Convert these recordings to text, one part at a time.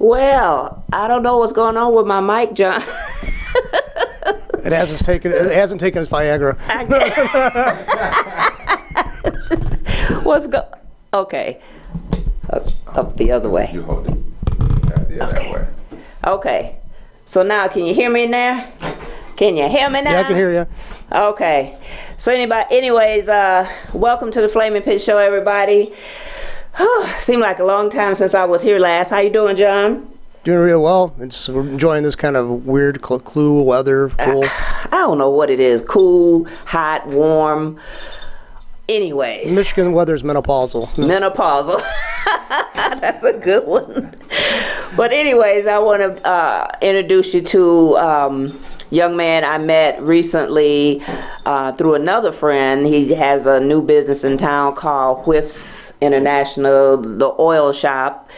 Well, I don't know what's going on with my mic, John. It hasn't taken his Viagra. Okay. Up the other way. You hold it. Yeah, that way. Okay. So now, can you hear me now? Can you hear me now? Yeah, I can hear you. Okay. So anyways, welcome to the Flaminpit Show, everybody. Seemed like a long time since I was here last. How you doing, John? Doing real well. We're enjoying this kind of weird, cool weather. Cool. I don't know what it is. Cool, hot, warm. Anyways. Michigan weather's menopausal. Menopausal. That's a good one. But anyways, I want to introduce you to young man I met recently through another friend. He has a new business in town called Whiffs International, the oil shop.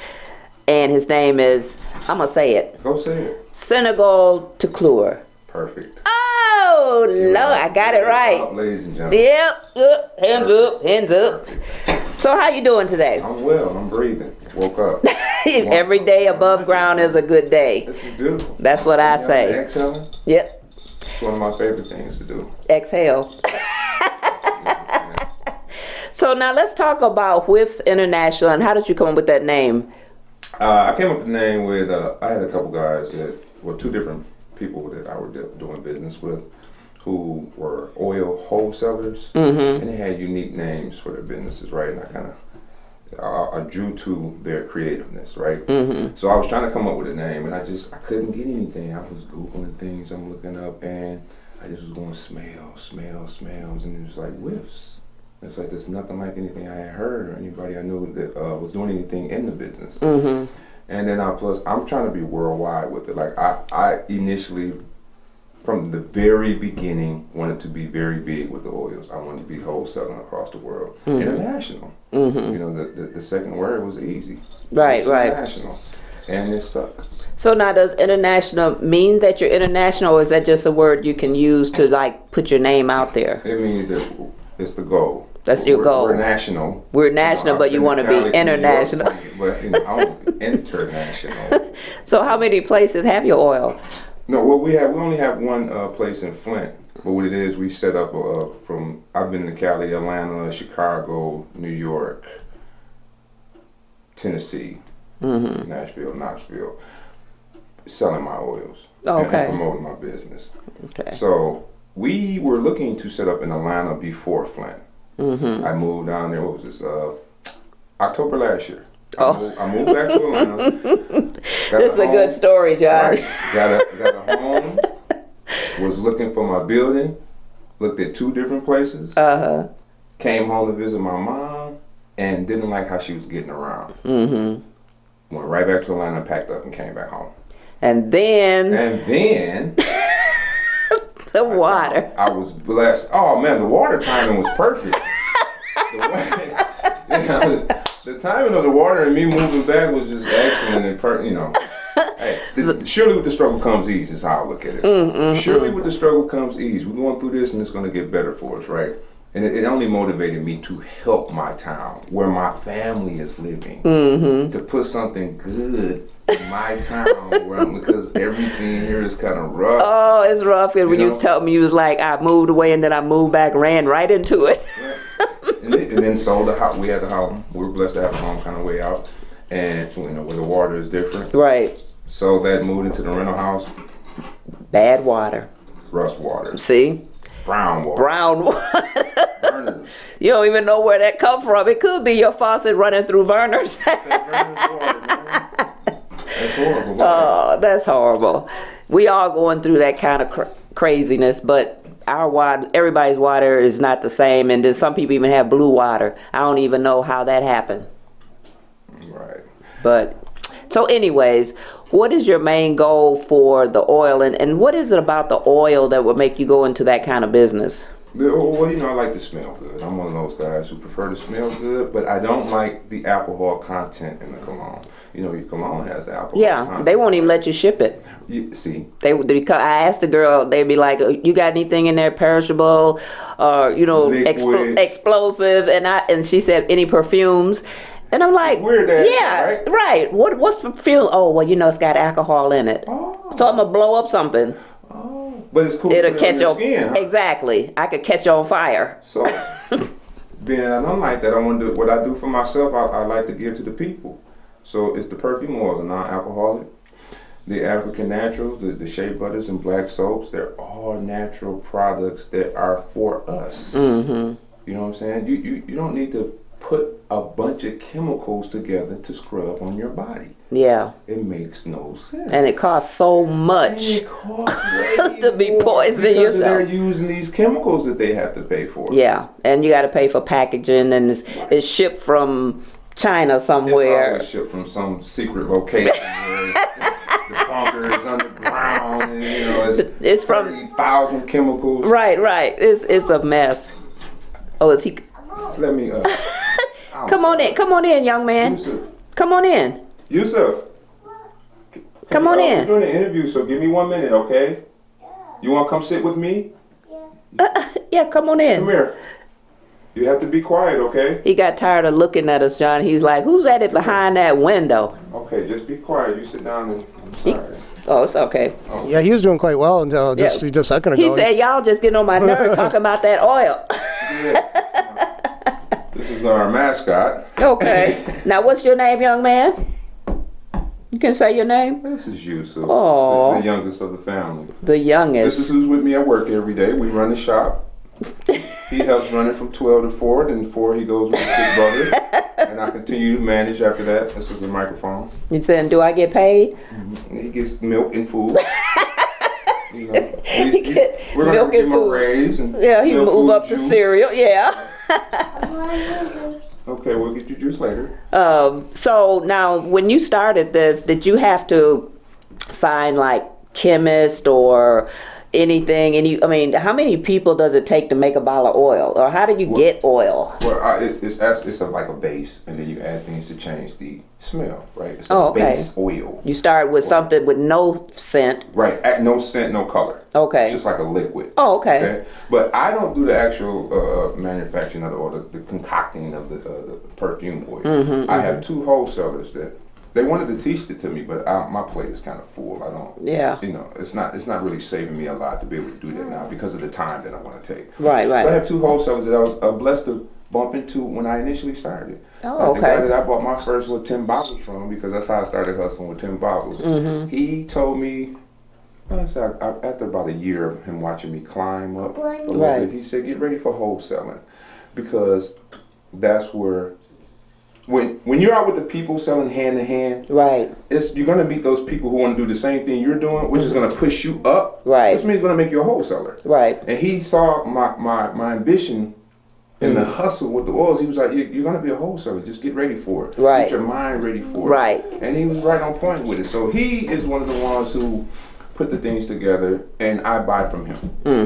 And his name is, I'm going to say it. Go say it. Senegal Teclure. Perfect. Oh, Lord, I got it right. Up, ladies and gentlemen. Yep. Hands up, hands up. Perfect. So how you doing today? I'm well. I'm breathing. Woke up. Every day above ground is a good day. This is beautiful. That's what I say. Exhaling. Yep. It's one of my favorite things to do. Exhale. So now let's talk about Whiffs International, and how did you come up with that name? I came up with the name with, I had a couple guys that were two different people that I were doing business with who were oil wholesalers, and they had unique names for their businesses, right? And I kind of I drew to their creativeness, right? So I was trying to come up with a name, and I couldn't get anything. I was Googling things, I'm looking up, and I just was going smells, and it was like whiffs. It's like there's nothing like anything I had heard or anybody I knew that was doing anything in the business. And then I'm trying to be worldwide with it. Like I initially, from the very beginning, wanted to be very big with the oils. I wanted to be wholesaling across the world, international. You know, the second word was easy. Right. International, and it stuck. So now, does international mean that you're international, or is that just a word you can use to like put your name out there? It means that it's the goal. That's your goal. We're national. We're national, but you want to be international. But I want to be international. So how many places have your oil? No, well, we only have one place in Flint. But what it is, we set up I've been in Cali, Atlanta, Chicago, New York, Tennessee, Nashville, Knoxville, selling my oils. And promoting my business. Okay. So we were looking to set up in Atlanta before Flint. I moved down there, what was this, October last year. I moved back to Atlanta. This is a good story, John. Right. Got a home, was looking for my building, looked at two different places, came home to visit my mom, and didn't like how she was getting around. Went right back to Atlanta, packed up, and came back home. And then the water. I was blessed. Oh man, the water timing was perfect. The timing of the water and me moving back was just excellent and hey, surely with the struggle comes ease is how I look at it. Surely with the struggle comes ease. We're going through this and it's going to get better for us, right? And it only motivated me to help my town, where my family is living, to put something good in my town, because everything here is kind of rough. Oh, it's rough. When you was telling me, you was like, I moved away and then I moved back, ran right into it. And then sold the house. We had the house. We were blessed to have a home kind of way out, and where the water is different. Right. So that moved into the rental house. Bad water. Rust water. See. Brown water. Burners. You don't even know where that come from. It could be your faucet running through Vernors. That's horrible. Oh, that's horrible. We all going through that kind of craziness, but our water, everybody's water is not the same, and then some people even have blue water. I don't even know how that happened. Right. But so anyways, what is your main goal for the oil, and what is it about the oil that would make you go into that kind of business? Well, I like to smell good. I'm one of those guys who prefer to smell good, but I don't like the alcohol content in the cologne. Your cologne has alcohol content. They won't even let you ship it. See? Because I asked the girl, they'd be like, you got anything in there perishable or, explosive? And she said, any perfumes? And I'm like, weird that, yeah, right? right. What's the feel? Oh, well, it's got alcohol in it. Oh. So I'm gonna blow up something. Oh. But it's cool It'll to put it catch on on. your skin, huh? Exactly. I could catch on fire. So, being that I'm like that, I want to do what I do for myself. I like to give to the people. So it's the perfume oils, are non-alcoholic. The African naturals, the shea butters and black soaps, they're all natural products that are for us. Mm-hmm. You know what I'm saying? You don't need to put a bunch of chemicals together to scrub on your body. Yeah. It makes no sense. And it costs so much. And it costs way to be more poisoning because yourself. they're using these chemicals that they have to pay for. Yeah, and you got to pay for packaging, and it's shipped from China somewhere. It's always shipped from some secret location where the bunker is underground, and it's from 30,000 chemicals. Right. It's a mess. Oh, is he? Let me. Come on in, young man. Yusuf. Come on in. Yusuf. Come on We're in. doing an interview, so give me 1 minute, okay? You want to come sit with me? Yeah, come on in. Come here. You have to be quiet, okay? He got tired of looking at us, John. He's like, "Who's at it behind that window?" Okay, just be quiet. You sit down and I'm sorry. Oh, it's okay. Yeah, he was doing quite well until just a second ago. He said, "Y'all just getting on my nerves talking about that oil." Yeah. This is our mascot. Okay. Now, what's your name, young man? You can say your name. This is Yusuf, Aw. the youngest of the family. The youngest. This is who's with me at work every day. We run the shop. He helps run it from 12 to 4, then 4 he goes with his big brother. And I continue to manage after that. This is the microphone. You saying, do I get paid? And he gets milk and food. You know, we're milk going to give and him a food. raise. And Yeah, he milk, move food, up the juice. cereal. Yeah. Okay, we'll get you juice later. So now, when you started this, did you have to find like chemist or anything? And how many people does it take to make a bottle of oil, or how do you get oil? Well, it's like a base, and then you add things to change the smell, right? It's a Okay. base oil. You start with something with no scent. Right, no scent, no color. Okay. It's just like a liquid. Oh, okay. But I don't do the actual manufacturing of the oil, the concocting of the perfume oil. I have two wholesalers that they wanted to teach it to me, but my plate is kind of full. I don't. Yeah. It's not really saving me a lot to be able to do that now because of the time that I want to take. Right. So I have two wholesalers that I was blessed to bump into when I initially started. Oh, The guy okay. that I bought my first little 10 bottles from, because that's how I started hustling with 10 bottles. He told me, after about a year of him watching me climb up a little Right. bit, he said, get ready for wholesaling, because that's where, when you're out with the people selling hand to hand, Right. you're gonna meet those people who want to do the same thing you're doing, which is gonna push you up. Right. Which means it's gonna make you a wholesaler. Right. And he saw my ambition in the hustle with the oils. He was like, you're gonna be a wholesaler. Just get ready for it. Right. Get your mind ready for it. Right. And he was right on point with it. So he is one of the ones who put the things together, and I buy from him.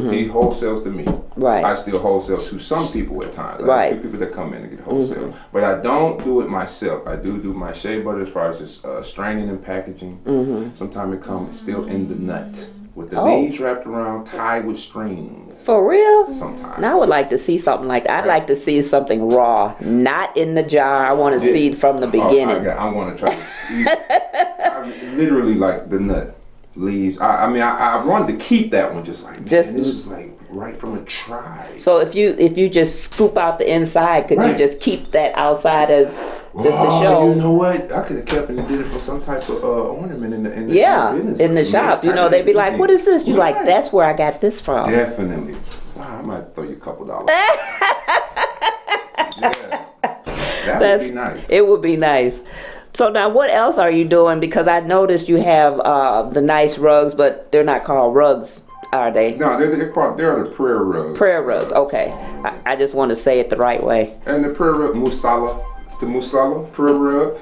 He wholesales to me. Right. I still wholesale to some people at times. I Right. have people that come in and get wholesale. But I don't do it myself. I do my shea butter as far as just straining and packaging. Sometimes it comes still in the nut with the leaves wrapped around, tied with strings. For real? Sometimes. Now I would like to see something like that. I'd like to see something raw, not in the jar. I want to see from the beginning. I want to try. I literally like the nut leaves. I wanted to keep that one just like this is like right from a try. So if you just scoop out the inside, could you just keep that outside as just to show? You know what? I could have kept it and did it for some type of ornament in the business. In the shop. They'd be like, "What is this?" You like, "That's where I got this from." Definitely. Wow, I might throw you a couple dollars. That would be nice. It would be nice. So now, what else are you doing? Because I noticed you have the nice rugs, but they're not called rugs, are they? No, they're the prayer rugs. Prayer rugs. Okay, I just want to say it the right way. And the prayer rug, the musala prayer rug.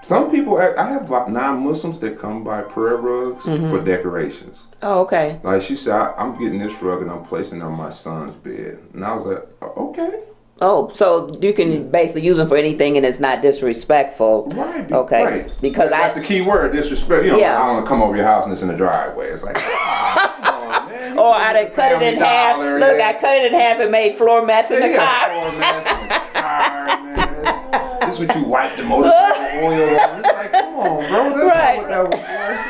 Some people, I have about non-Muslims that come by prayer rugs for decorations. Oh, okay. Like she said, I'm getting this rug and I'm placing it on my son's bed. And I was like, okay. Oh, so you can basically use them for anything, and it's not disrespectful. Right. Okay. Right. Because that's the key word, disrespect. I don't want to come over your house and it's in the driveway. It's like, come on, man. Or I cut it in half. Look, I cut it in half and made floor mats in the car. Floor mats in the car, man. This is what you wipe the motorcycle oil on. It's like, come on, bro. That's not what that was for.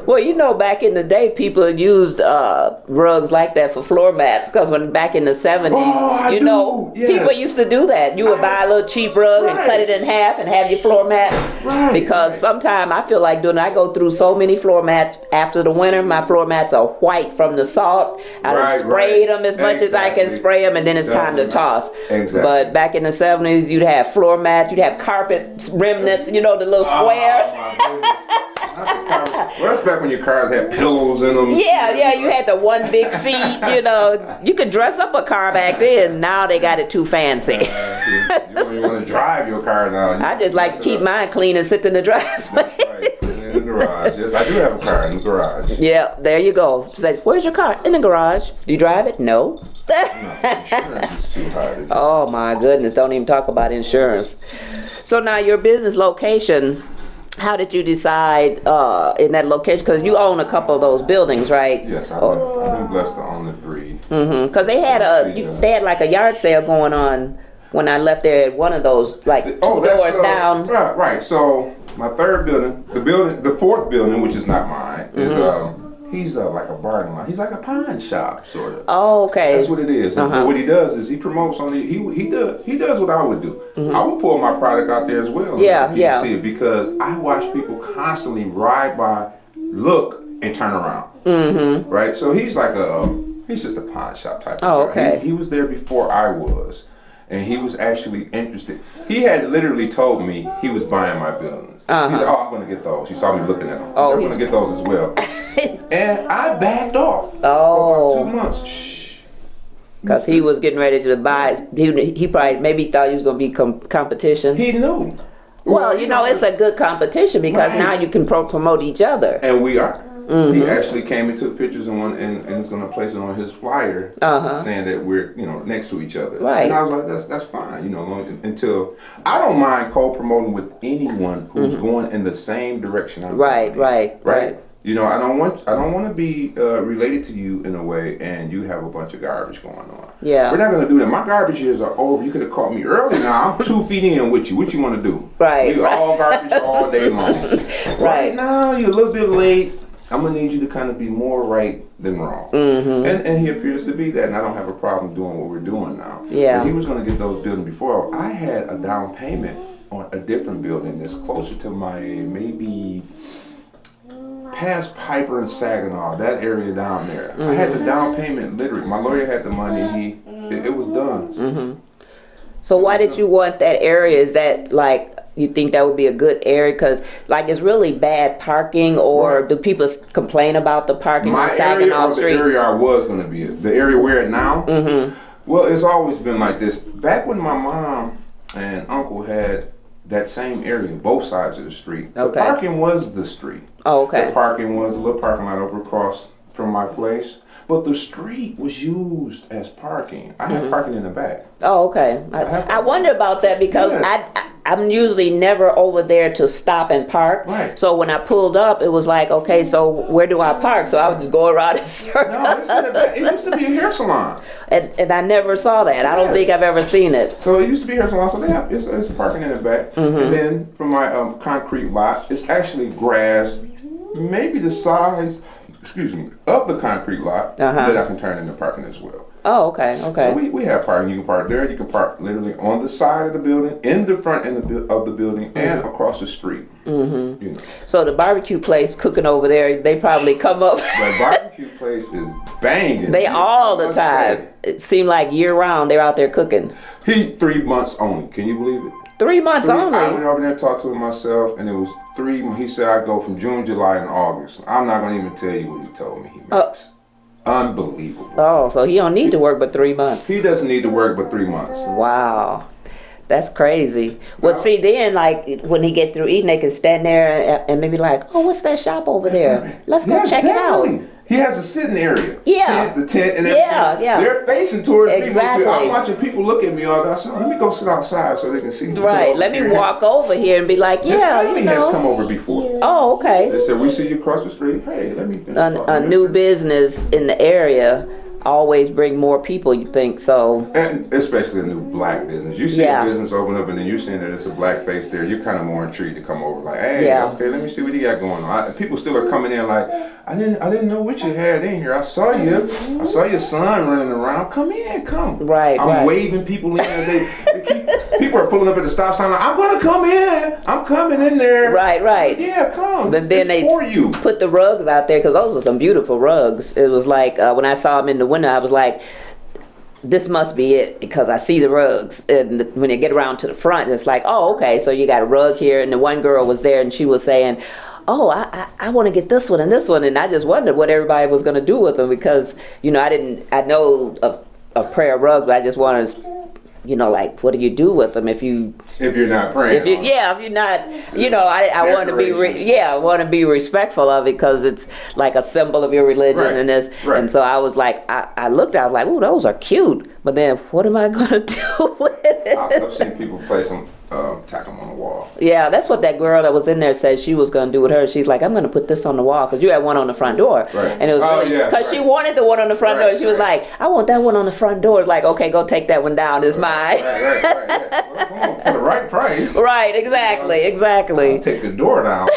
Well, you know, back in the day, people used rugs like that for floor mats, because when back in the 70s, people used to do that. You would buy a little cheap rug and cut it in half and have your floor mats. Because sometimes I feel like I go through so many floor mats after the winter. My floor mats are white from the salt. I done sprayed them as much as I can spray them, and then it's time to toss. But back in the 70s, you'd have floor mats, you'd have carpet remnants, the little squares. Well, that's back when your cars had pillows in them. Yeah, you had the one big seat, You could dress up a car back then. Now they got it too fancy. You don't even want to drive your car now. I just like to keep mine clean and sit in the driveway. That's right. Put it in the garage. Yes, I do have a car in the garage. Yeah, there you go. Say, where's your car? In the garage. Do you drive it? No. Insurance is too high. Oh my goodness, don't even talk about insurance. So now your business location, how did you decide in that location? Because you own a couple of those buildings, right? Yes, I've been blessed to own the 3. Because they had like a yard sale going on when I left there at one of those, like 2 doors down. Right. So my third building, the fourth building, which is not mine, is he's like a bargain line. He's like a pawn shop, sort of. Oh, okay. That's what it is. And what he does is he promotes on the. He does what I would do. I would pull my product out there as well. Yeah. See it, because I watch people constantly ride by, look, and turn around. Right. So he's like he's just a pawn shop type of guy. Okay. He was there before I was. And he was actually interested. He had literally told me he was buying my buildings. He said, I'm going to get those. He saw me looking at them. He said, I'm going to get those as well. And I backed off for about 2 months. Shh. Because he was getting ready to buy. He probably maybe thought he was going to be competition. He knew. Well, it's a good competition because now you can promote each other. And we are. He actually came and took pictures and is going to place it on his flyer, saying that we're next to each other. Right. And I was like, that's fine. Until I don't mind co-promoting with anyone who's going in the same direction I'm going. Right. I don't want to be related to you in a way, and you have a bunch of garbage going on. Yeah. We're not going to do that. My garbage years are over. You could have caught me early. Now I'm 2 feet in with you. What you want to do? Right. We all garbage all day long. Right now you're a little bit late. I'm going to need you to kind of be more right than wrong. And he appears to be that, and I don't have a problem doing what we're doing now. Yeah. But he was going to get those buildings before. I had a down payment on a different building that's closer to my maybe past Piper and Saginaw, that area down there. I had the down payment literally. My lawyer had the money. It was done. So why did you want that area? Is that like you think that would be a good area? Because like it's really bad parking, or do people complain about the parking on Saginaw Street? The area I was going to be at, the area we're at now. Well, it's always been like this. Back when my mom and uncle had that same area, both sides of the street. The parking was the street. Oh, okay. The parking was the little parking lot over across from my place. But the street was used as parking. I had parking in the back. Oh, okay. I wonder about that because I'm usually never over there to stop and park. Right. So when I pulled up, it was like, okay, so where do I park? So I would just go around in circles. No, it's in the back. It used to be a hair salon. And I never saw that. I don't think I've ever seen it. So it used to be a hair salon. So it's parking in the back. And then from my concrete lot, it's actually grass, maybe the size of the concrete lot that I can turn into parking as well. Oh, okay. So we have parking. You can park there. You can park literally on the side of the building, in the front end of the building, and across the street. So the barbecue place cooking over there, they probably come up. The barbecue place is banging. They all the time. It seemed like year round they're out there cooking. 3 months only. Can you believe it? 3 months only. I went over there and talked to him myself, and it was 3. He said I go from June, July, and August. I'm not going to even tell you what he told me he makes. Unbelievable. Oh, so he don't need to work but 3 months. He doesn't need to work but 3 months. Wow. That's crazy. Well, see, then, like, when he get through eating, they can stand there and maybe like, oh, what's that shop over there? Let's go check it out. He has a sitting area. Yeah. The tent and everything. They're facing towards me. I'm watching people look at me all day. I said, let me go sit outside so they can see me. Right. Let me walk over here and be like, His family has come over before. Oh, okay. They said, we see you across the street. Hey, let me a new business in the area. always bring more people, you think, so. And especially a new black business. You see Yeah. a business open up and then you're seeing that it's a black face there, you're kind of more intrigued to come over. Like, hey, Yeah. okay, let me see what you got going on. People still are coming in like, I didn't know what you had in here. I saw you. I saw your son running around. Come in, come. Right, I'm right. waving people in. People are pulling up at the stop sign like, I'm going to come in. I'm coming in there. Right. Yeah, come. But then it's for you. put the rugs out there because those are some beautiful rugs. It was like when I saw them in the window, I was like, this must be it because I see the rugs. And when you get around to the front, it's like, oh, okay, so you got a rug here. And the one girl was there and she was saying, oh, I want to get this one and this one. And I just wondered what everybody was going to do with them because, I know of prayer rugs, but I just wanted to, like, what do you do with them if you're not praying? if you're not, I want to be, I want to be respectful of it because it's like a symbol of your religion and this. Right. And so I was like, I looked, I was like, oh, those are cute. But then what am I gonna do with it? I've seen people place them, tack them on the wall. Yeah, that's what that girl that was in there said she was gonna do with her. She's like, I'm gonna put this on the wall because you had one on the front door, Right. and it was because she wanted the one on the front door. She was like, I want that one on the front door. It's like, okay, go take that one down. It's mine. Right. Yeah. Well, come on, for the right price. Right. Exactly. I'll take the door down.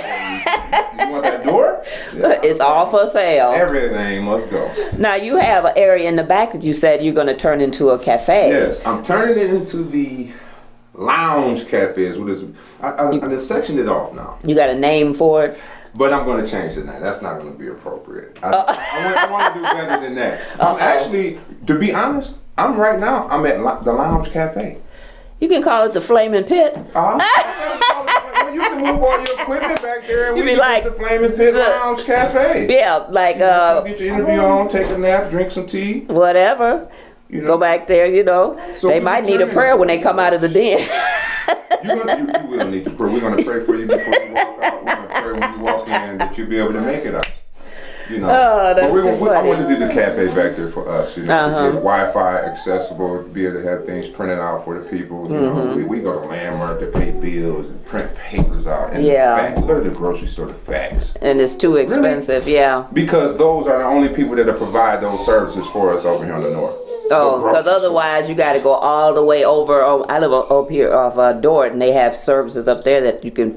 You want that door? Yeah. It's all for sale. Everything must go. Now you have an area in the back that you said you're going to turn into a cafe. Yes, I'm turning it into the lounge cafe. I just sectioned it off now. You got a name for it? But I'm going to change the name. That's not going to be appropriate. I want to do better than that. I'm actually, to be honest, I'm at the lounge cafe. You can call it the Flaminpit. You can move all your equipment back there and You we be can like, the Flaminpit Lounge Cafe. Yeah, like get your interview on, take a nap, drink some tea. Whatever. Go back there, So they might need a prayer when they come out of the den. You will need to pray. We're going to pray for you before you walk out. We're going to pray when you walk in that you'll be able to make it out. Oh, that's too funny. I want to do the cafe back there for us. To get Wi-Fi accessible, to be able to have things printed out for the people. We go to Landmark to pay bills and print papers out. And we go to the grocery store to fax. And it's too expensive, yeah. Because those are the only people that provide those services for us over here in the north. Oh, because otherwise you got to go all the way over. I live up here off Dort, and they have services up there that you can,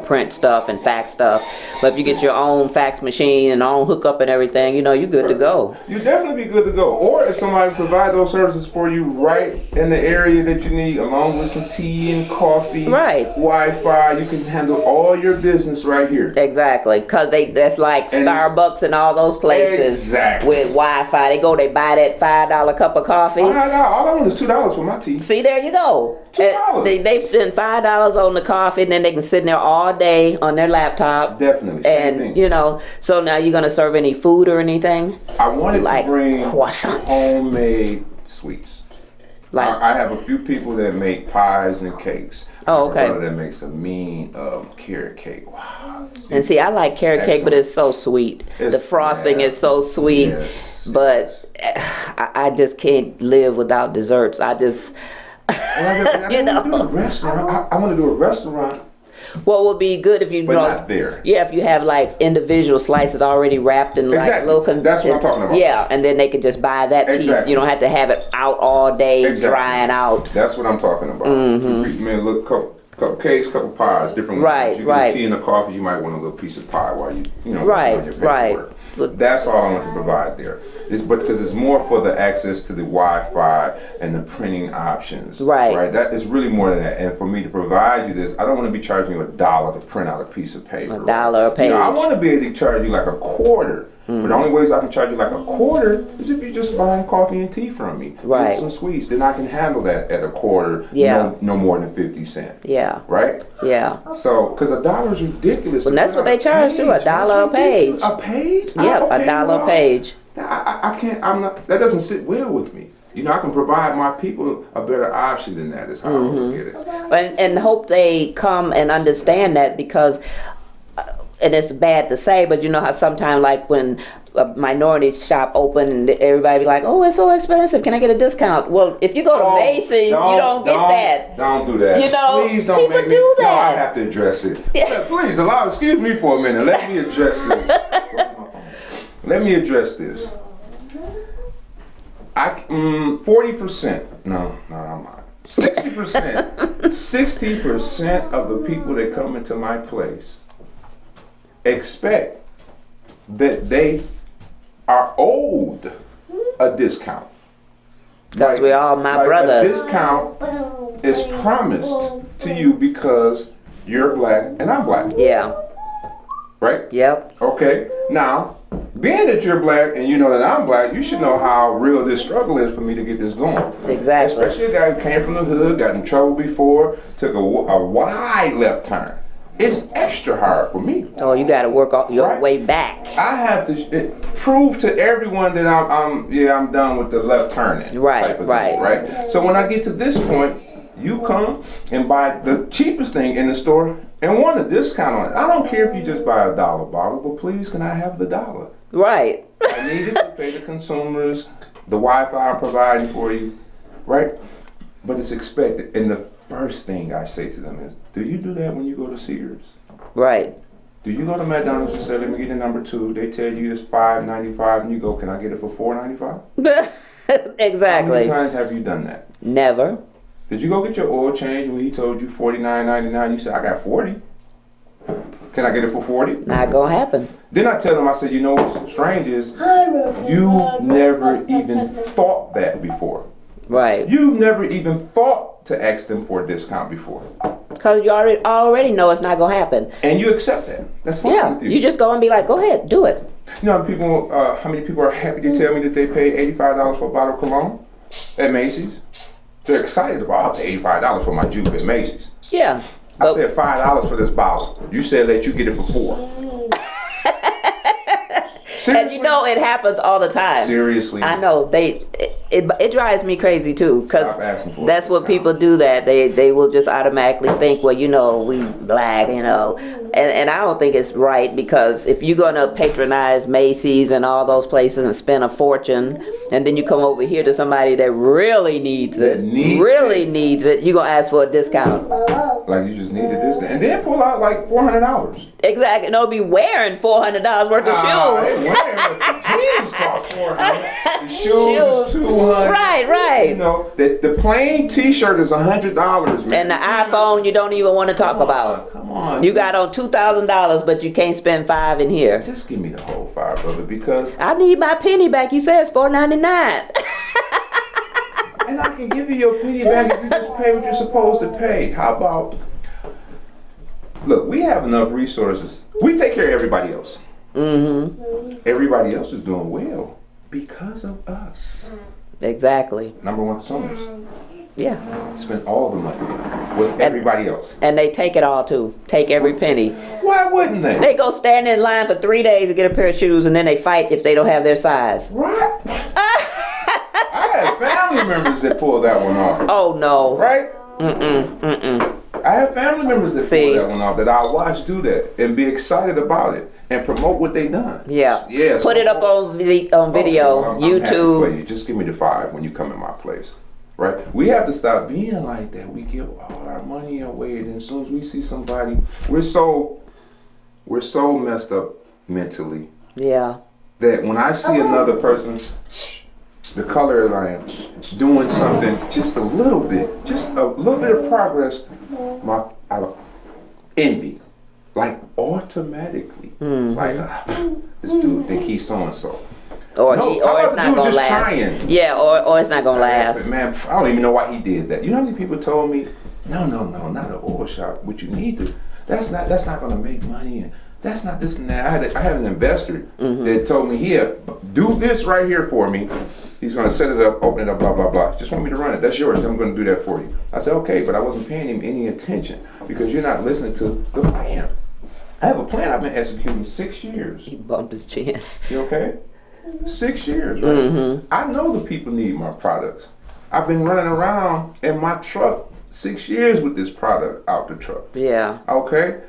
print stuff and fax stuff. But if you get your own fax machine and own hookup and everything, you're good to go. You definitely be good to go. Or if somebody provide those services for you right in the area that you need, along with some tea and coffee, Wi-Fi, you can handle all your business right here. Exactly, because that's like Starbucks and all those places with Wi-Fi. They buy that $5 cup of coffee. $5. All I want is $2 for my tea. See, there you go. $2. They spend $5 on the coffee, and then they can sit in there all day on their laptop. Definitely, same thing. So now you're gonna serve any food or anything? I wanted to bring croissants, homemade sweets. I have a few people that make pies and cakes. Oh, okay. My brother that makes a mean carrot cake. Wow. And see, I like carrot cake, but it's so sweet. The frosting is so sweet, but I just can't live without desserts. I just, I want to do a restaurant. What would be good if you, not there. Yeah, if you have like individual slices already wrapped in like little. That's what I'm talking about. Yeah, and then they could just buy that piece. You don't have to have it out all day drying out. That's what I'm talking about. Man, look, couple cakes, couple pies, different ones. You get tea and the coffee. You might want a little piece of pie while you on your paperwork. That's all I want to provide there. Because it's more for the access to the Wi-Fi and the printing options. Right. That is really more than that. And for me to provide you this, I don't want to be charging you $1 to print out a piece of paper. $1 a page. I want to be able to charge you like a quarter. But the only ways I can charge you like a quarter is if you're just buying coffee and tea from me. Get some sweets. Then I can handle that at a quarter. No more than 50 cents. Yeah. Right? Yeah. So, because $1 is ridiculous. Well, that's what they charge too, $1 a page. A page? Yeah, $1 a page. I can't. That doesn't sit well with me. I can provide my people a better option than that. Is how I look at it. And hope they come and understand that because. And it's bad to say, but you know how sometimes like when a minority shop open and everybody be like, oh, it's so expensive, can I get a discount? Well, if you go to Macy's, you don't get that. Don't do that. Please don't people make me do that. No, I have to address it. Please excuse me for a minute. Let me address this. Let me address this. 40%. No, I'm not. 60%. 60% of the people that come into my place expect that they are owed a discount. Because we all my brother. A discount is promised to you because you're black and I'm black. Yeah. Right? Yep. Okay. Now, being that you're black and you know that I'm black, you should know how real this struggle is for me to get this going. Exactly. Especially a guy who came from the hood, got in trouble before, took a wide left turn. It's extra hard for me. Oh, you got to work your way back. I have to prove to everyone that I'm done with the left turning. Right, type of thing, right. So when I get to this point, you come and buy the cheapest thing in the store and want a discount on it. I don't care if you just buy $1 bottle, but please, can I have the $1? Right. I need it to pay the consumers, the Wi-Fi I'm providing for you, right? But it's expected. And the first thing I say to them is, do you do that when you go to Sears? Right. Do you go to McDonald's and say, let me get the number 2? They tell you it's $5.95 and you go, can I get it for $4.95? Exactly. How many times have you done that? Never. Did you go get your oil change when he told you $49.99? You said, I got 40. Can I get it for 40? Not gonna happen. Then I tell them, I said, you know what's strange is you never even thought that before. Right. You've never even thought to ask them for a discount before. Because you already know it's not gonna happen. And you accept that. That's fine Yeah. with you. You just go and be like, go ahead, do it. You know how many people are happy to tell me that they paid $85 for a bottle of cologne at Macy's? They're excited about, I'll pay $85 for my juke at Macy's. Yeah. I said $5 for this bottle. You said let you get it for $4. Seriously? And you know it happens all the time. Seriously. I know it drives me crazy too, because Stop asking for that's a what discount. people do. That they will just automatically think, well, you know, we black, you know, and I don't think it's right, because if you're gonna patronize Macy's and all those places and spend a fortune, and then you come over here to somebody that really needs it, needs it, you're gonna ask for a discount. Like you just needed this, and then pull out like $400. Exactly. No, be wearing $400 worth of shoes. The jeans cost $400. The shoes is $200. Right. You know, the plain T-shirt is $100, man. And the iPhone you don't even want to talk about. Come on. You got on $2,000, but you can't spend $5 in here. Just give me the whole $5, brother, because I need my penny back. You said it's $4.99. and I can give you your penny back if you just pay what you're supposed to pay. How about? Look, we have enough resources. We take care of everybody else. Mm-hmm. Everybody else is doing well because of us. Exactly. Number one consumers. Yeah. Spend all the money with everybody else. And they take it all too. Take every penny. Why wouldn't they? They go stand in line for 3 days to get a pair of shoes, and then they fight if they don't have their size. Right? I had family members that pulled that one off. Oh no. Right? I have family members that pull that one off that I watch do that and be excited about it and promote what they done. Yeah. Yes. Put it up on video, I'm happy YouTube. for you. Just give me the $5 when you come in my place. Right? We have to stop being like that. We give all our money away, and as soon as we see somebody, we're so messed up mentally. Yeah. That when I see another person, the color that I am, doing something just a little bit of progress, I envy, like automatically, like this dude think he's so and so. Or No, it's how about the not dude gonna just last. trying? Yeah, or it's not gonna last. Man, I don't even know why he did that. You know how many people told me, no, not an oil shop. What you need to, that's not gonna make money, and that's not this and that. I had an investor that told me, here, do this right here for me. He's gonna set it up, open it up, blah blah blah. Just want me to run it. That's yours. I'm gonna do that for you. I said, okay, but I wasn't paying him any attention because you're not listening to the plan. I have a plan I've been executing 6 years. He bumped his chin. You okay? 6 years, right? I know the people need my products. I've been running around in my truck 6 years with this product out the truck. Yeah. Okay?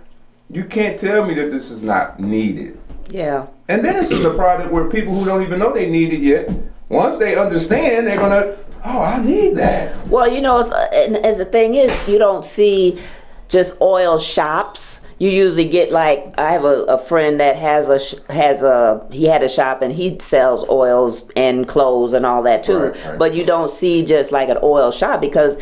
You can't tell me that this is not needed. Yeah. And then this is a product where people who don't even know they need it yet, once they understand, they're gonna, oh, I need that. Well, you know, as the thing is, you don't see just oil shops. you usually get like, I have a friend that he had a shop and he sells oils and clothes and all that too. Right. But you don't see just like an oil shop because,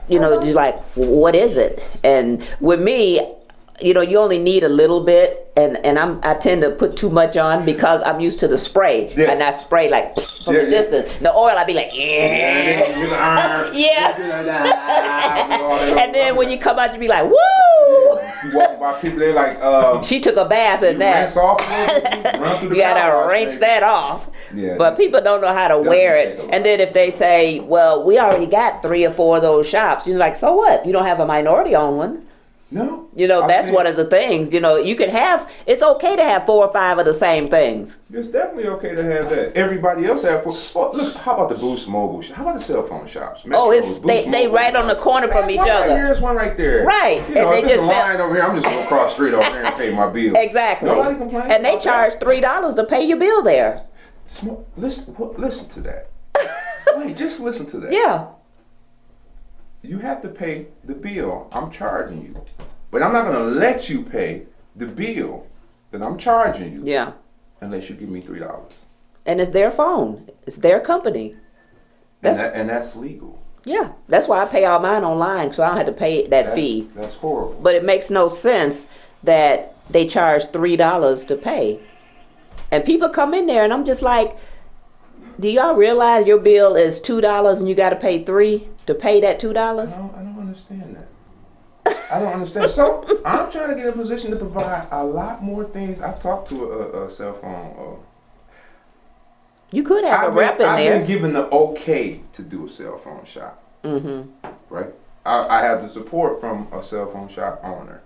you're like, what is it? And with me, you only need a little bit, and I tend to put too much on because I'm used to the spray, and I spray like from the distance. The oil, I'd be like, yeah. And then when you come out, you be like, woo! You walk by people, they're like, she took a bath in that. Rinse off, run through the You gotta car wash, rinse that off. Yeah, but people don't know how to wear it. And then if they say, well, we already got 3 or 4 of those shops, you're like, so what? You don't have a minority owned one. No. That's one of the things. You can have, it's okay to have 4 or 5 of the same things. It's definitely okay to have that. Everybody else have 4. Well, look, how about the Boost Mobile? How about the cell phone shops? Metros, they right on the corner from each other. There's one right there. Right. And they just a line over here, I'm just going to cross the street over here and pay my bill. Exactly. Nobody complains. And they charge $3 to pay your bill there. Listen to that. Wait, just listen to that. Yeah. You have to pay the bill I'm charging you. But I'm not going to let you pay the bill that I'm charging you. Yeah. Unless you give me $3. And it's their phone. It's their company. And that's legal. Yeah. That's why I pay all mine online, so I don't have to pay that fee. That's horrible. But it makes no sense that they charge $3 to pay. And people come in there and I'm just like, do y'all realize your bill is $2 and you got to pay $3 to pay that $2? I don't understand that. I don't understand. So I'm trying to get in a position to provide a lot more things. I've talked to a cell phone. You could have a rep in there. I've been given the okay to do a cell phone shop. Mm-hmm. Right? I have the support from a cell phone shop owner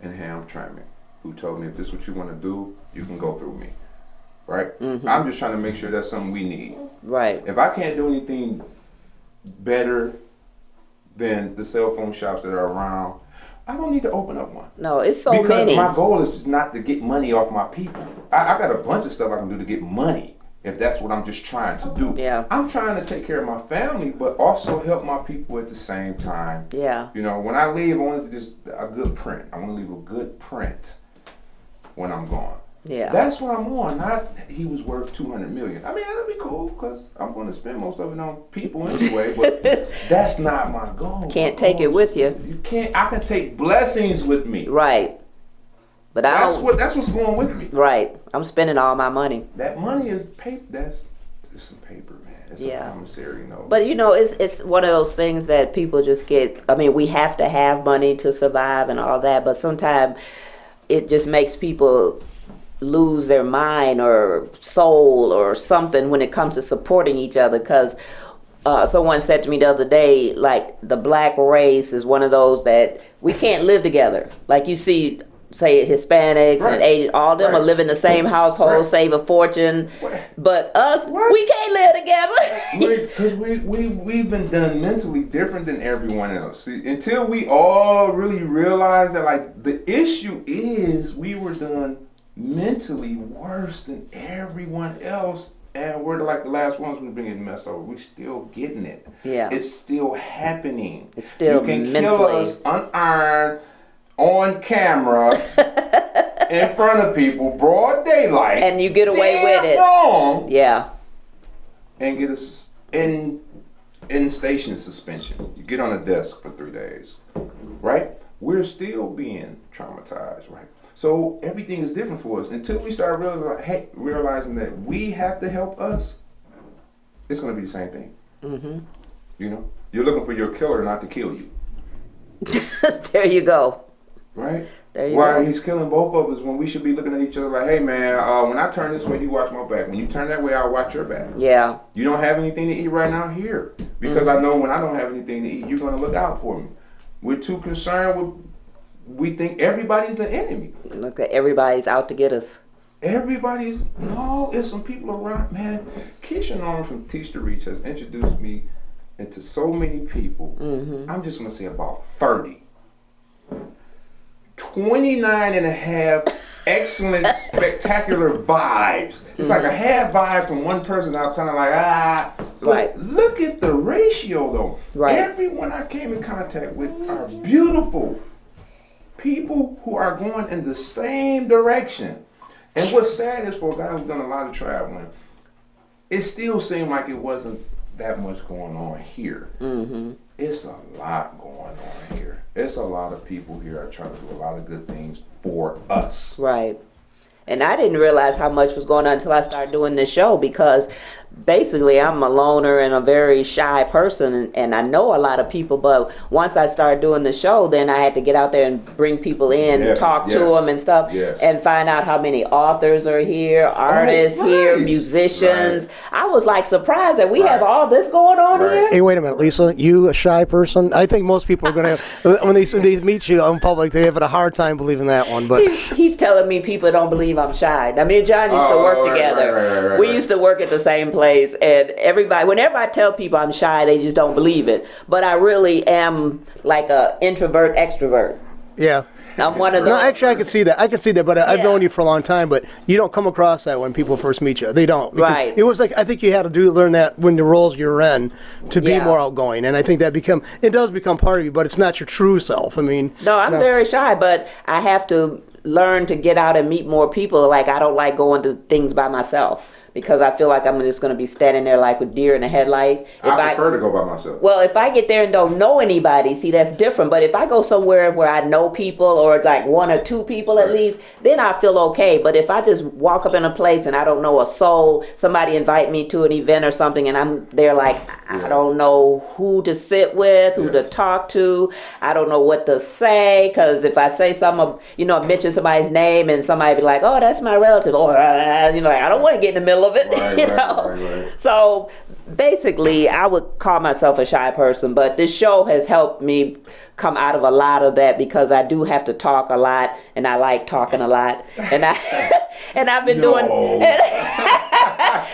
in Hamtramck who told me, if this is what you want to do, you can go through me. Right? Mm-hmm. I'm just trying to make sure that's something we need. Right. If I can't do anything better than the cell phone shops that are around, I don't need to open up one. No, it's so because many. My goal is just not to get money off my people. I got a bunch of stuff I can do to get money if that's what I'm just trying to do. Yeah. I'm trying to take care of my family, but also help my people at the same time. Yeah. When I leave, I want to just a good print. I want to leave a good print when I'm gone. Yeah. That's what I'm on. Not he was worth $200 million. I mean, that'd be cool because I'm going to spend most of it on people anyway. But that's not my goal. Can't take it with you. You can't. I can take blessings with me. Right. But that's what's going with me. Right. I'm spending all my money. That money is paper. That's some paper, man. It's a promissory note. But it's one of those things that people just get. I mean, we have to have money to survive and all that. But sometimes it just makes people lose their mind or soul or something when it comes to supporting each other, because someone said to me the other day, like, the black race is one of those that we can't live together. Like, you see, say Hispanics and Asian, all of them are living in the same household, save a fortune, but us, we can't live together. Because we've been done mentally different than everyone else. See, until we all really realize that, like, the issue is we were done mentally worse than everyone else, and we're like the last ones we've been getting messed over. We're still getting it. Yeah, it's still happening. It's still you can mentally kill us unironed on camera in front of people, broad daylight, and you get away with it. Wrong. Yeah, and get us in station suspension. You get on a desk for 3 days, right? We're still being traumatized, right? So everything is different for us until we start realizing that we have to help us. It's going to be the same thing. Mm-hmm. You're looking for your killer not to kill you. There you go. Right? There you Why go. He's killing both of us when we should be looking at each other like, hey man, when I turn this way, you watch my back. When you turn that way, I'll watch your back. Yeah. You don't have anything to eat right now? Here. Because I know when I don't have anything to eat, you're going to look out for me. We're too concerned with, we think everybody's the enemy. Look at everybody's out to get us. No, it's some people around, man. Keisha Norman from Teach to Reach has introduced me into so many people. Mm-hmm. I'm just going to say about 30. 29 and a half excellent, spectacular vibes. It's like a half vibe from one person. I'm kind of like, Right. Look at the ratio, though. Right. Everyone I came in contact with are beautiful. people who are going in the same direction. And what's sad is for a guy who's done a lot of traveling, it still seemed like it wasn't that much going on here. Mm-hmm. It's a lot going on here. It's a lot of people here are trying to do a lot of good things for us. Right. And I didn't realize how much was going on until I started doing this show, because basically I'm a loner and a very shy person, and I know a lot of people, but once I started doing the show, then I had to get out there and bring people in, talk to them and stuff, and find out how many authors are here, artists here, musicians. I was like surprised that we have all this going on here. Hey, wait a minute, Lisa, you a shy person? I think most people are going to, when they meet you in public, they have a hard time believing that one. But he's telling me people don't believe I'm shy. I mean, John used to work together. We used to work at the same place, and everybody, whenever I tell people I'm shy, they just don't believe it. But I really am like a introvert extrovert. Yeah. I'm one of those. No, actually, I can see that. But I've known you for a long time, but you don't come across that when people first meet you. They don't. Because it was like, I think you had to learn that when the roles you're in to be more outgoing. And I think that it does become part of you, but it's not your true self. I mean. No, I'm very shy, but I have to learn to get out and meet more people. Like, I don't like going to things by myself, because I feel like I'm just going to be standing there like with deer in a headlight. I prefer to go by myself. Well, if I get there and don't know anybody, see, that's different. But if I go somewhere where I know people, or like one or two people at least, then I feel okay. But if I just walk up in a place and I don't know a soul, somebody invite me to an event or something, and I'm there like, I don't know who to sit with, who to talk to. I don't know what to say, because if I say something, mention somebody's name, and somebody be like, oh, that's my relative, or like, I don't want to get in the middle of it. Right. So basically, I would call myself a shy person, but this show has helped me come out of a lot of that, because I do have to talk a lot, and I like talking a lot, and I've been doing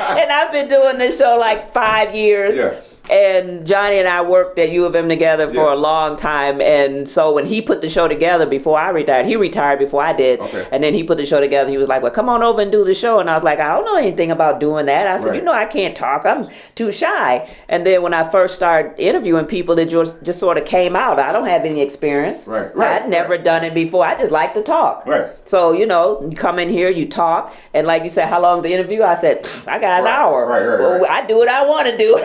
and I've been doing this show like 5 years. Yeah. And Johnny and I worked at U of M together for a long time, and so when he put the show together before I retired, he retired before I did, and then he put the show together. He was like, well, come on over and do the show. And I was like, I don't know anything about doing that. I said, I can't talk. I'm too shy. And then when I first started interviewing people, it just sort of came out. I don't have any experience. I'd never done it before. I just like to talk. So, you come in here, you talk, and like you said, how long the interview? I said, I got an hour. Well, I do what I want to do.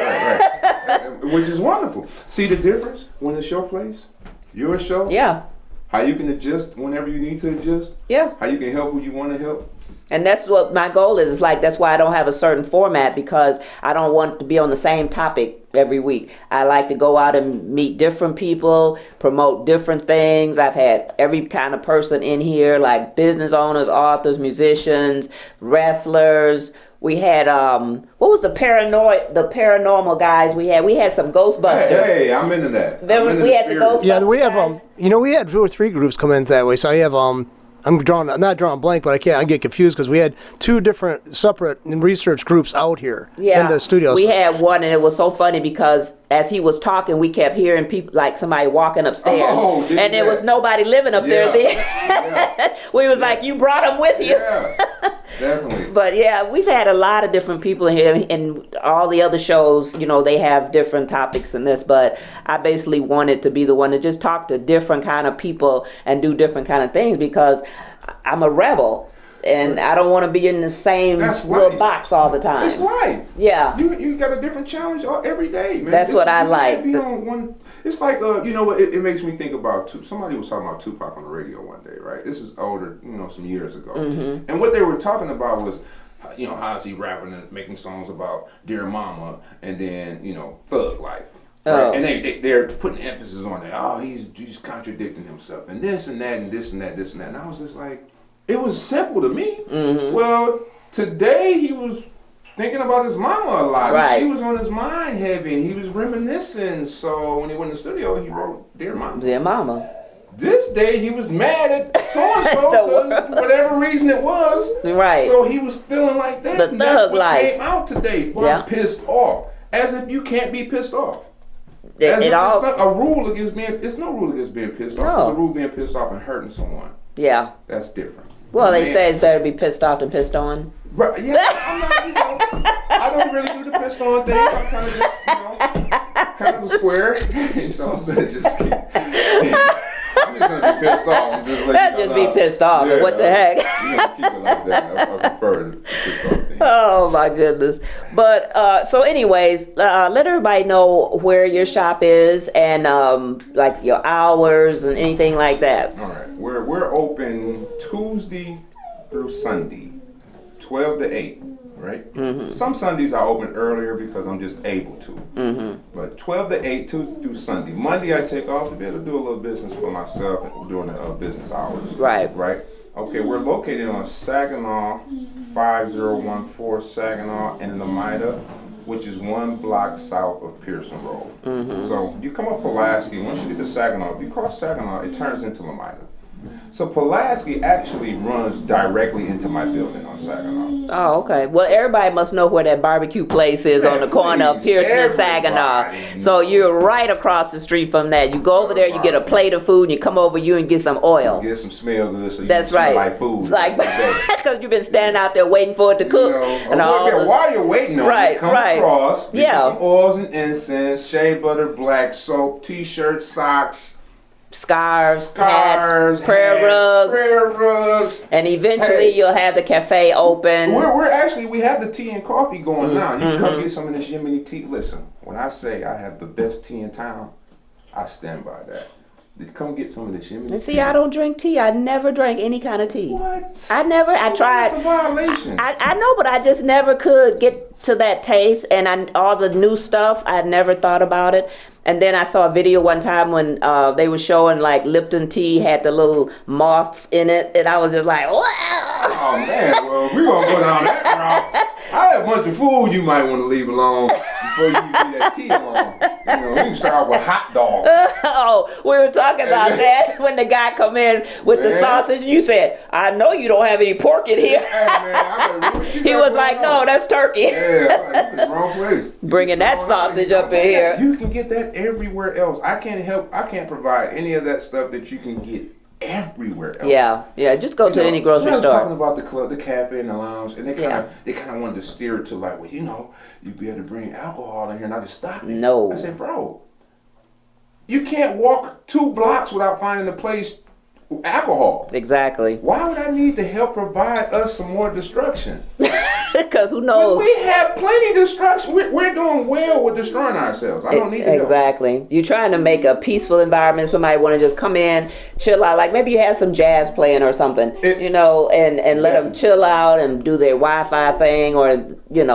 Which is wonderful. See the difference when the show plays? Your show? Yeah. How you can adjust whenever you need to adjust? Yeah. How you can help who you want to help? And that's what my goal is. It's like, that's why I don't have a certain format, because I don't want to be on the same topic every week. I like to go out and meet different people, promote different things. I've had every kind of person in here, like business owners, authors, musicians, wrestlers. We had what was the paranormal guys we had? We had some Ghostbusters. Hey, I'm into that. We had the Ghostbusters. Yeah, we have guys. We had 2 or 3 groups come in that way. So I have I'm not drawing blank, but I get confused because we had 2 different separate research groups out here in the studios. We had one, and it was so funny because as he was talking, we kept hearing people, like somebody walking upstairs, and there was nobody living up there then. We was like, you brought them with you. Yeah, definitely. But we've had a lot of different people in here, and all the other shows, they have different topics in this, but I basically wanted to be the one to just talk to different kind of people and do different kind of things, because I'm a rebel. And I don't want to be in the same little box all the time. It's life. Yeah. You got a different challenge every day, man. That's what I like. Be on one. It's like it makes me think about somebody was talking about Tupac on the radio one day, right? This is older, some years ago. Mm-hmm. And what they were talking about was, how is he rapping and making songs about Dear Mama and then, thug life. Right? And they're putting emphasis on that. Oh, he's contradicting himself and this and that and this and that, this and that. And I was just like, it was simple to me. Mm-hmm. Well, today he was thinking about his mama a lot. Right. She was on his mind heavy, and he was reminiscing. So when he went in the studio, he wrote Dear Mama. Dear Mama. This day he was mad at so-and-so because whatever reason it was. Right. So he was feeling like that. The thug life came out today. Well, I'm pissed off. As if you can't be pissed off. As if it's a rule against being. It's no rule against being pissed off. No. It's a rule being pissed off and hurting someone. Yeah. That's different. Well, they say it's better to be pissed off than pissed on. Right, yeah, I'm not, I don't really do the pissed on thing. I'm kind of just, kind of a square. So, just kidding. I'm just gonna be pissed off. I'm just That'd just be pissed off. Yeah, What the heck? You know, keep it like that. I prefer it pissed off thing. Oh my goodness. But so anyways, let everybody know where your shop is and like your hours and anything like that. All right. We're open Tuesday through Sunday, 12 to 8, right? Mm-hmm. Some Sundays I open earlier because I'm just able to. Mm-hmm. But 12 to 8, Tuesday through Sunday. Monday I take off to be able to do a little business for myself during the business hours. Right. Right? Okay, we're located on Saginaw, 5014 Saginaw in Lamida, which is 1 block south of Pearson Road. Mm-hmm. So you come up Pulaski, once you get to Saginaw, if you cross Saginaw, it turns into Lamida. So Pulaski actually runs directly into my building on Saginaw. Oh, okay. Well, everybody must know where that barbecue place is on the corner of Pearson and Saginaw. So you're right across the street from that. You go over there, you get a plate of food, and you come over you and get some oil. Get some smell good, so you That's can right. smell like food. Like because you've been standing out there waiting for it to cook. And while you're waiting on it, come across, get some oils and incense, shea butter, black soap, t-shirts, socks, scarves, hats, prayer rugs, and eventually you'll have the cafe open. We have the tea and coffee going now. You can come get some of this Yemeni tea. Listen, when I say I have the best tea in town, I stand by that. Come get some of this Yemeni tea. And see, I don't drink tea. I never drank any kind of tea. What? I tried. That's a violation. I know, but I just never could get to that taste, and all the new stuff, I never thought about it. And then I saw a video one time when they were showing like Lipton tea had the little moths in it, and I was just like, wow. Oh man, well we're gonna go down that route. I have a bunch of food you might want to leave alone before you leave that tea alone. You know, we can start off with hot dogs. Oh, we were talking about that when the guy come in with the sausage, and you said, "I know you don't have any pork in here." Hey man, he was like, "No, that's turkey." Yeah, I'm in the wrong place. Bringing that sausage up in here. You can get that everywhere else. I can't provide any of that stuff that you can get everywhere else. Yeah. Just go to any grocery store. I was talking about the club, the cafe, and the lounge, and they kind of wanted to steer it to like, well, you'd be able to bring alcohol in here, and I just stopped it. No. I said, bro, you can't walk 2 blocks without finding a place with alcohol. Exactly. Why would I need to help provide us some more destruction? Because who knows? We have plenty of destruction. We're doing well with destroying ourselves. I don't need to Exactly. You're trying to make a peaceful environment. Somebody want to just come in, chill out. Like maybe you have some jazz playing or something, and let them chill out and do their Wi-Fi thing or,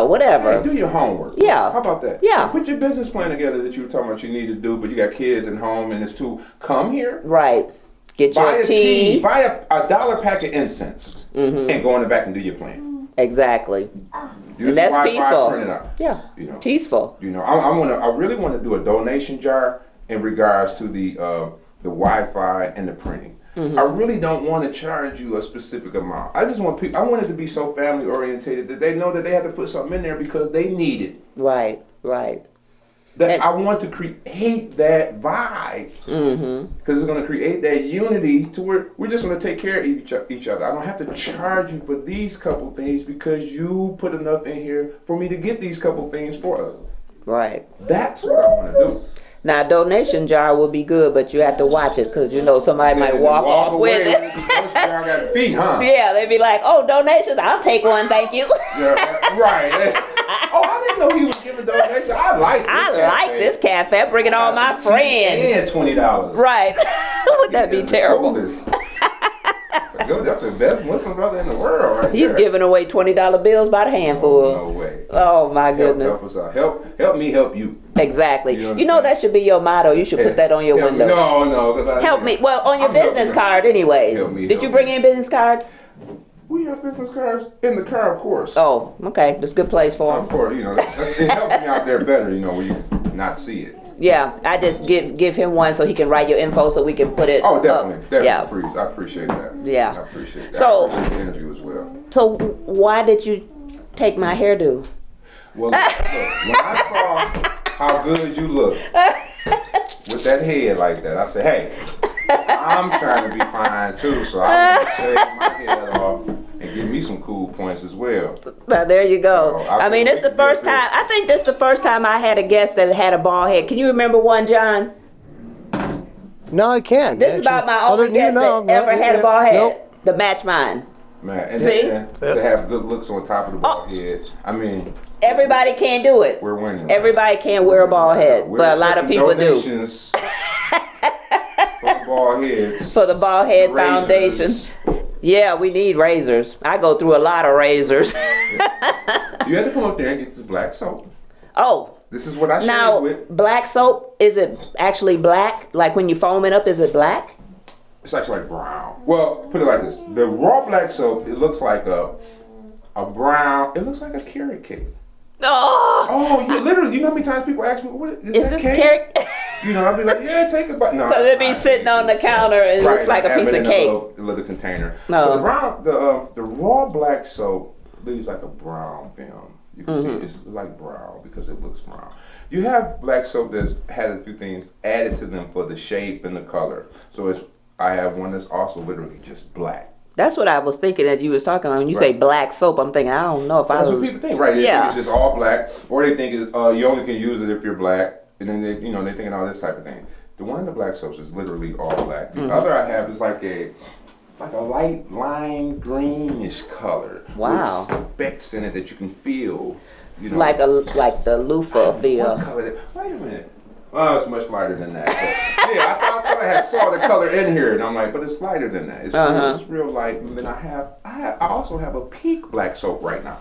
whatever. Hey, do your homework. Yeah. How about that? Yeah. Put your business plan together that you were talking about you need to do, but you got kids at home and it's too. Come here. Right. Get your tea. Buy a $1 pack of incense and go in the back and do your plan. Exactly. Use and that's Wi-Fi, peaceful. print it out. Yeah. Peaceful. I really want to do a donation jar in regards to the Wi-Fi and the printing. I really don't want to charge you a specific amount. I just want people. I want it to be so family orientated that they know that they have to put something in there because they need it. Right. I want to create that vibe because it's going to create that unity to where we're just going to take care of each other. I don't have to charge you for these couple things because you put enough in here for me to get these couple things for us. Right. That's what I want to do. Now, a donation jar will be good, but you have to watch it because somebody might walk off with it. Jar got feet, huh? Yeah, they'd be like, "Oh, donations! I'll take one, thank you." Yeah, right. Oh, I didn't know he was giving donations. I like this cafe. I'm bringing all my friends. And $20. Right? Would that be terrible? That's the best Muslim brother in the world, right? He's giving away $20 bills by the handful. No way. Oh my goodness. Help us out. Help me help you. Exactly. That should be your motto. You should put that on your window. No. Help me. Well, on your business card, anyways. Did you bring in business cards? We have business cards in the car, of course. Oh, okay. That's a good place for them. Of course, it helps me out there better, where you can not see it. Yeah, I just give him one so he can write your info so we can put it. Oh, definitely. Yeah. Please, I appreciate that. Yeah, I appreciate that. So, I appreciate the interview as well. So, why did you take my hairdo? Well, look, when I saw how good you look with that head like that, I said, "Hey, I'm trying to be fine too, so I'm gonna shave my head off and give me some cool points as well." Well, there you go. So, I mean, it's the first time. I think this is the first time I had a guest that had a bald head. Can you remember one, John? No, I can't. This is about my only guest that ever had a bald head. Nope. To match mine. Man, and See? to have good looks on top of the bald head. I mean, everybody can't do it. We're winning. Everybody can't wear a bald head, but a lot of people do. For the bald heads. For the Bald Head Foundation. Yeah, we need razors. I go through a lot of razors. You have to come up there and get this black soap. Oh. This is what I now, shared with. Black soap, is it actually black? Like when you foam it up, is it black? It's actually like brown. Well, put it like this. The raw black soap, it looks like a brown, it looks like a carrot cake. Oh, you literally, you know how many times people ask me, what is this cake? Carrot? You know, I'll be like, yeah, take a bite. No, so it be sitting on the counter and it looks like a piece of cake. A little container. No. So the raw black soap leaves like a brown film. You can see it's like brown because it looks brown. You have black soap that's had a few things added to them for the shape and the color. So I have one that's also literally just black. That's what I was thinking that you was talking about. When you say black soap, I'm thinking, I don't know if That's what people think, right? They think it's just all black, or they think you only can use it if you're black, and then they thinking all this type of thing. The one in the black soaps is literally all black. The other I have is like a light lime greenish color. Wow. With specks in it that you can feel. You know, like the loofah feel. What color? Wait a minute. Oh, it's much lighter than that. But yeah, I thought I saw the color in here, and I'm like, but it's lighter than that. It's real light. And then I also have a pink black soap right now.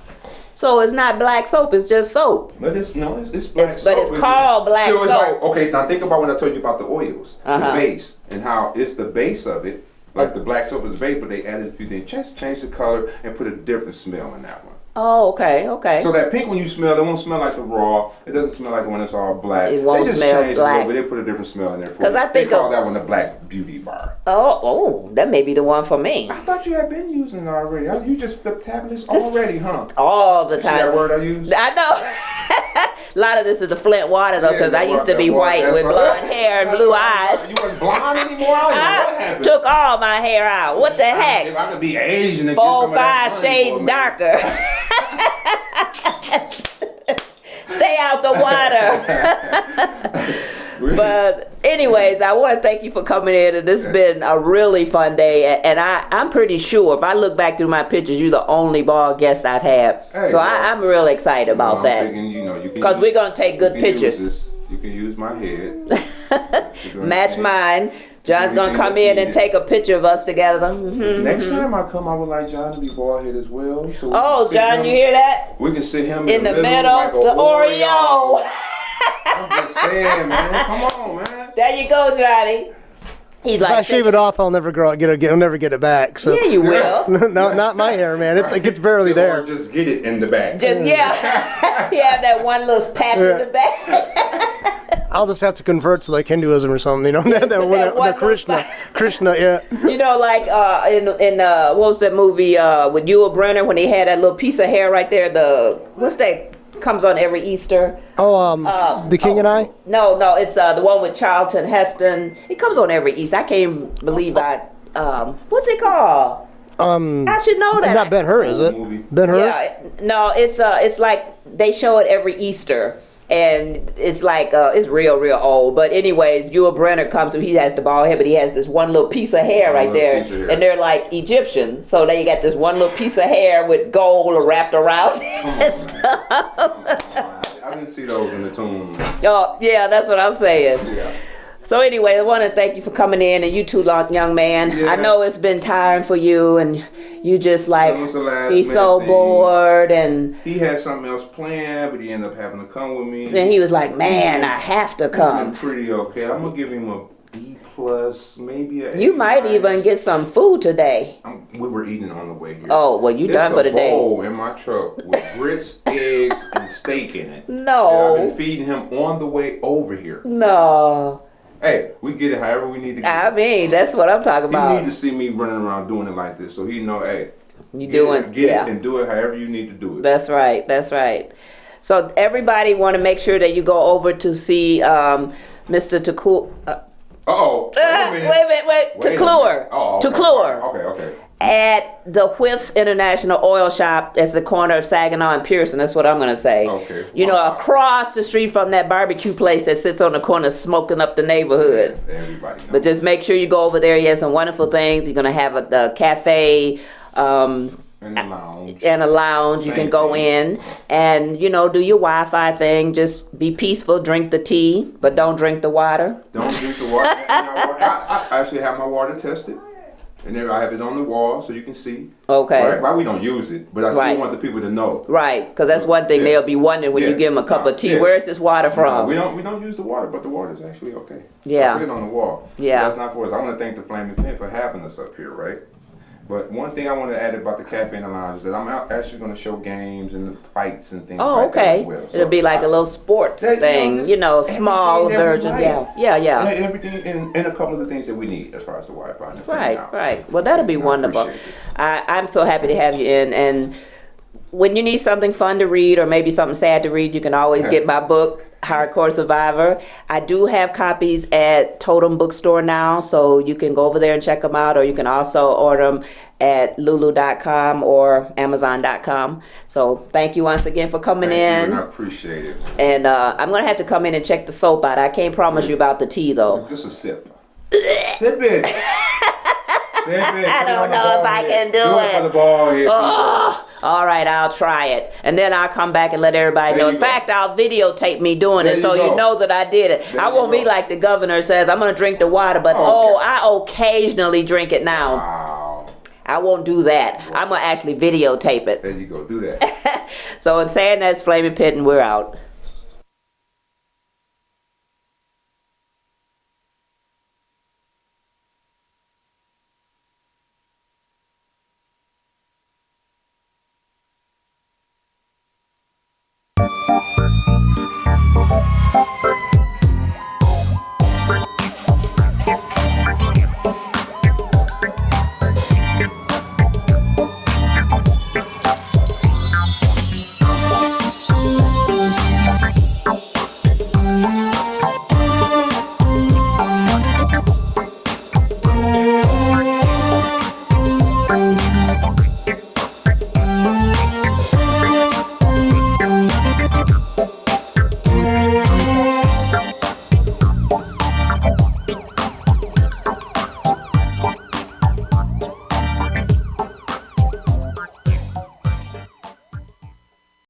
So it's not black soap; it's just soap. But it's black soap. But it's called black soap. Like, okay, now think about when I told you about the oils, the base, and how it's the base of it. Like the black soap is the base, but they added a few things, just changed the color and put a different smell in that one. Oh, okay. So that pink one you smell, it won't smell like the raw. It doesn't smell like the one that's all black. It won't they just smell changed black. a little bit. They put a different smell in there for it. They call that one the Black Beauty Bar. Oh, that may be the one for me. I thought you had been using it already. You just flipped tablets already, huh? All the time. See that word I use? I know. A lot of this is the Flint water though, because I used to be white with blonde hair and blue eyes. You weren't blonde anymore? What happened? Took all my hair out. What the heck? If I could be Asian and 4-5 shades darker. Stay out the water. But anyways, I want to thank you for coming in, and this has been a really fun day. And I'm pretty sure if I look back through my pictures, you're the only bald guest I've had. So I'm really excited about that. Because we're going to take good pictures. You can use my head. Match mine. John's going to come in and take a picture of us together. Next time I come, I would like John to be bald head as well. So John, you hear that? We can sit him in the middle like the Oreo. I'm just saying, man. Come on, man. There you go, Johnny. He's like, if I shave it off, I'll never get it back. So. Yeah, you will. No, not my hair, man. It's barely there. Or just get it in the back. You have that one little patch in the back. I'll just have to convert to like Hinduism or something, the Krishna, yeah. You know, like in what was that movie with Yul Brynner when he had that little piece of hair right there? What's that? Comes on every Easter. The King and I? No, it's the one with Charlton Heston. It comes on every Easter. I can't believe what's it called? I should know that. Not Ben-Hur, is it? Ben-Hur? Yeah, no, it's like they show it every Easter. And it's like, it's real old. But anyways, Yul Brynner comes through. He has the bald head, but he has this one little piece of hair right there. And they're like Egyptian. So they got this one little piece of hair with gold wrapped around and stuff. I didn't see those in the tomb. Oh, yeah, that's what I'm saying. Yeah. So anyway, I want to thank you for coming in, and you too, young man. Yeah. I know it's been tiring for you, and you just like be so bored. And he had something else planned, but he ended up having to come with me. And he was like, "Man, I have to come." Pretty okay. I'm gonna give him a B+, maybe a. You might even get some food today. We were eating on the way here. Oh well, you done for the day. There's a bowl in my truck with grits, eggs, and steak in it. No. I've been feeding him on the way over here. No. Hey, we get it however we need to get it. I mean, that's what I'm talking about. He need to see me running around doing it like this, so he know, hey, get it and do it however you need to do it. That's right. So everybody want to make sure that you go over to see Mr. Takul. Wait a minute. Wait. Teclure. Oh, okay. Teclure. Okay. at the Whiffs International Oil Shop. That's the corner of Saginaw and Pearson. That's what I'm going to say. Okay. You know, across the street from that barbecue place that sits on the corner smoking up the neighborhood. Everybody knows. But just make sure you go over there. He has some wonderful things. You're going to have a cafe. And a lounge. And a lounge. You Same can go thing. in and, you know, do your Wi-Fi thing. Just be peaceful. Drink the tea, but don't drink the water. Don't drink the water. I actually have my water tested. And then I have it on the wall so you can see. Okay. Right? Why we don't use it, but I still want the people to know. Right, because that's one thing they'll be wondering when you give them a cup of tea. Where's this water from? No, we don't use the water, but the water is actually okay. Yeah. I put it on the wall. Yeah. But that's not for us. I want to thank the Flaminpit for having us up here, right? But one thing I want to add about the cafe and the lounge is that I'm actually going to show games and fights and things like that as well. So it'll be like a little sports thing, small version. Yeah. And everything and a couple of the things that we need as far as the Wi-Fi. And Right. Well, that'll be wonderful. I'm so happy to have you in. And when you need something fun to read or maybe something sad to read, you can always get my book, Hardcore Survivor. I do have copies at Totem Bookstore now, so you can go over there and check them out, or you can also order them at lulu.com or amazon.com. So thank you once again for coming in. And I appreciate it. And I'm going to have to come in and check the soap out. I can't promise you about the tea, though. Just a sip. Sip it. I don't know if I can do it. For the ball here. Oh, all right, I'll try it. And then I'll come back and let everybody know. In fact, I'll videotape me doing it so you know that I did it. I won't be like the governor says, I'm going to drink the water, but I occasionally drink it now. Wow. I won't do that. I'm going to actually videotape it. There you go. Do that. So in saying that, it's Flaminpit and we're out.